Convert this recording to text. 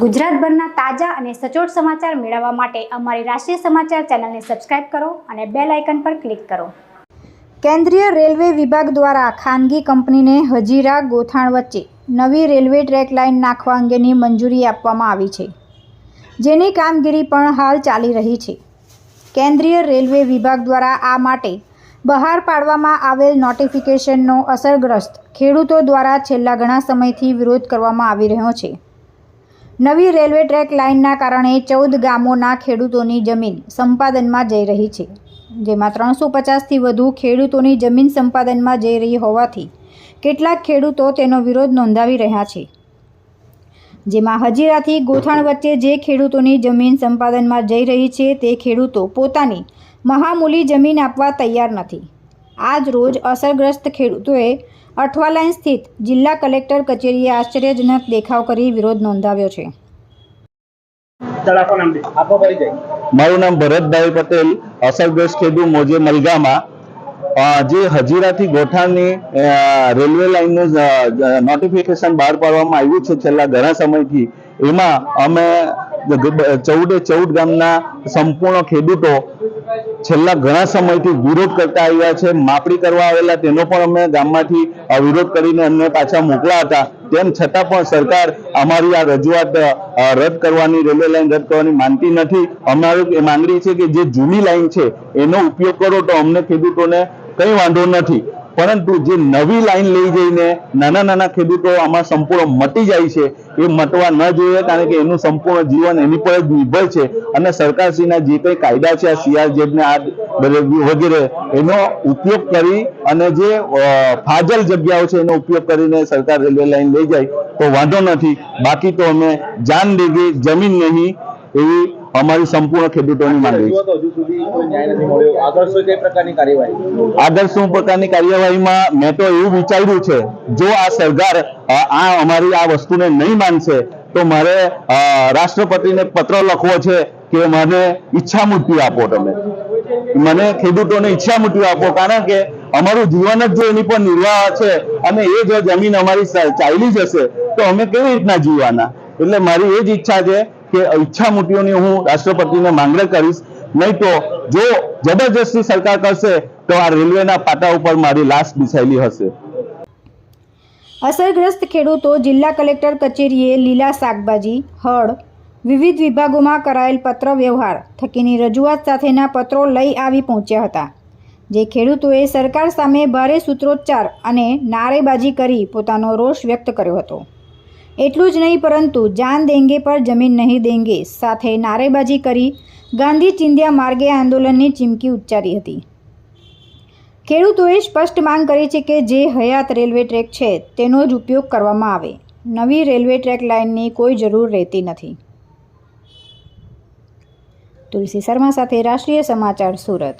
ગુજરાતભરના તાજા અને સચોટ સમાચાર મેળવવા માટે અમારી રાષ્ટ્રીય સમાચાર ચેનલને સબસ્ક્રાઇબ કરો અને બેલ આઇકન પર ક્લિક કરો। કેન્દ્રીય રેલવે વિભાગ દ્વારા ખાનગી કંપનીને હજીરા ગોથાણ વચ્ચે નવી રેલવે ટ્રેક લાઇન નાખવા અંગેની મંજૂરી આપવામાં આવી છે, જેની કામગીરી પણ હાલ ચાલી રહી છે। કેન્દ્રીય રેલવે વિભાગ દ્વારા આ માટે બહાર પાડવામાં આવેલ નોટિફિકેશનનો અસરગ્રસ્ત ખેડૂતો દ્વારા છેલ્લા ઘણા સમયથી વિરોધ કરવામાં આવી રહ્યો છે। નવી રેલવે ટ્રેક લાઇનના કારણે 14 ગામોના ખેડૂતોની જમીન સંપાદનમાં જઈ રહી છે, જેમાં 350થી વધુ ખેડૂતોની જમીન સંપાદનમાં જઈ રહી હોવાથી કેટલાક ખેડૂતો તેનો વિરોધ નોંધાવી રહ્યા છે। જેમાં હજીરાથી ગોથાણ વચ્ચે જે ખેડૂતોની જમીન સંપાદનમાં જઈ રહી છે તે ખેડૂતો પોતાની મહામૂલી જમીન આપવા તૈયાર નથી। આજ રોજ અસરગ્રસ્ત ખેડૂતોએ અઠવા લાઇન સ્થિત જિલ્લા કલેક્ટર કચેરીએ આશ્ચર્યજનક દેખાવ કરી વિરોધ નોંધાવ્યો છે। મારું નામ ભરતભાઈ પટેલ, અસરગ્રસ્ત ખેડૂત મોજે મલગામાં જે હજીરાથી ગોઠાણની રેલવે લાઇનનું નોટિફિકેશન બહાર પાડવામાં આવ્યું છે છેલ્લા ઘણા સમયથી, એમાં અમે 14 ગામના સંપૂર્ણ ખેડૂતો છેલ્લા ઘણા સમયથી વિરોધ કરતા આવ્યા છે। માપણી કરવા આવેલા તેનો પણ અમે ગામમાંથી વિરોધ કરીને અમને પાછા મોકલા હતા, તેમ છતાં પણ સરકાર અમારી આ રજૂઆત રદ કરવાની, રેલવે લાઇન રદ કરવાની માનતી નથી। અમારી માંગણી છે કે જે જૂની લાઇન છે એનો ઉપયોગ કરો તો અમને ખેડૂતોને કંઈ વાંધો નથી, પરંતુ જે નવી લાઈન લઈ જઈને નાના ખેડૂતો આમાં સંપૂર્ણ મટી જાય છે એ મટવા ન જોઈએ, કારણ કે એનું સંપૂર્ણ જીવન એની પર જ નિર્ભર છે। અને સરકારશ્રીના જે કંઈ કાયદા છે, આ CRZ ને આ વગેરે એનો ઉપયોગ કરી અને જે ફાજલ જગ્યાઓ છે એનો ઉપયોગ કરીને સરકાર રેલવે લાઈન લઈ જાય તો વાંધો નથી, બાકી તો અમે જાન દેંગે જમીન નહીં એવી અમારી સંપૂર્ણ ખેડૂતોની માંગણી છે। આગળ શું પ્રકારની કાર્યવાહીમાં મેં તો એવું વિચાર્યું છે, જો આ સરકાર અમારી આ વસ્તુને નહીં માનશે તો મારે રાષ્ટ્રપતિને પત્ર લખવો છે કે મને ઈચ્છા મૃત્યુ આપો, તમે મને ખેડૂતોને ઈચ્છા મૃત્યુ આપો, કારણ કે અમારું જીવન જ જો એની પર નિર્વાહ છે અને એ જો જમીન અમારી ચાલી જશે તો અમે કેવી રીતના જીવવાના। એટલે મારી એ જ ઈચ્છા છે કે ઈચ્છા મૃત્યુની હું રાષ્ટ્રપતિને માંગણી કરીશ, નહીં તો જો જબરજસ્તી સરકાર કરશે તો આ રેલવેના પાટા ઉપર મારી લાશ બિછાયેલી હશે। અસરગ્રસ્ત ખેડૂતો જિલ્લા કલેક્ટર કચેરીએ લીલા શાકભાજી, હળ, વિવિધ વિભાગોમાં કરાયેલ પત્ર વ્યવહાર થકીની રજૂઆત સાથેના પત્રો લઈ આવી પહોંચ્યા હતા, જે ખેડૂતોએ સરકાર સામે ભારે સૂત્રોચ્ચાર અને નારેબાજી કરી પોતાનો રોષ વ્યક્ત કર્યો હતો। એટલું જ નહીં, પરંતુ જાન દેંગે પર જમીન નહીં દેંગે સાથે નારેબાજી કરી ગાંધી ચિંધ્યા માર્ગે આંદોલનની ચીમકી ઉચ્ચારી હતી। ખેડૂતોએ સ્પષ્ટ માંગ કરી છે કે જે હયાત રેલવે ટ્રેક છે તેનો જ ઉપયોગ કરવામાં આવે, નવી રેલવે ટ્રેક લાઇનની કોઈ જરૂર રહેતી નથી। તુલસી શર્મા સાથે રાષ્ટ્રીય સમાચાર, સુરત।